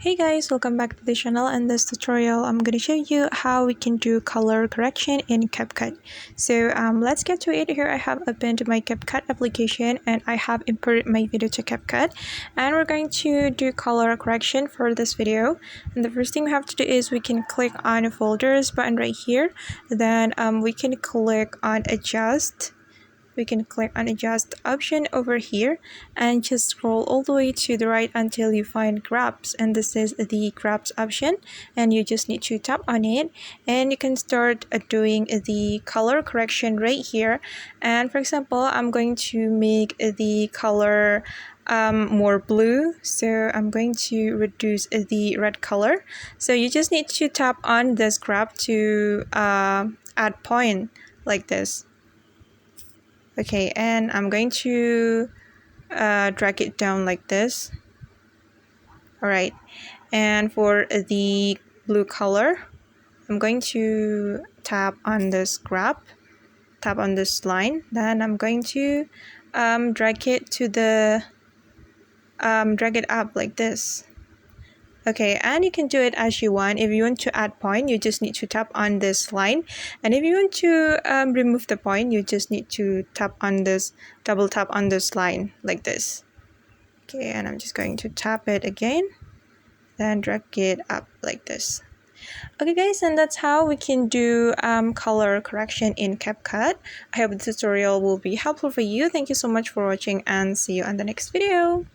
Hey guys, welcome back to the channel. In this tutorial I'm going to show you how we can do color correction in CapCut. So let's get to it. Here I have opened my CapCut application and I have imported my video to CapCut, and we're going to do color correction for this video. And the first thing we have to do is we can click on folders button right here. Then we can click on adjust. We can click on adjust option over here and just scroll all the way to the right until you find grabs, and this is the grabs option, and you just need to tap on it and you can start doing the color correction right here. And for example, I'm going to make the color more blue, so I'm going to reduce the red color. So you just need to tap on this grab to add point like this. Okay, and I'm going to drag it down like this. Alright, and for the blue color, I'm going to tap on this grab, tap on this line, then I'm going to drag it to the drag it up like this. Okay, and you can do it as you want. If you want to add point, you just need to tap on this line, and if you want to remove the point, you just need to tap on this, double tap on this line like this. Okay, and I'm just going to tap it again, then drag it up like this. Okay guys, and that's how we can do color correction in CapCut. I hope the tutorial will be helpful for you. Thank you so much for watching and see you on the next video.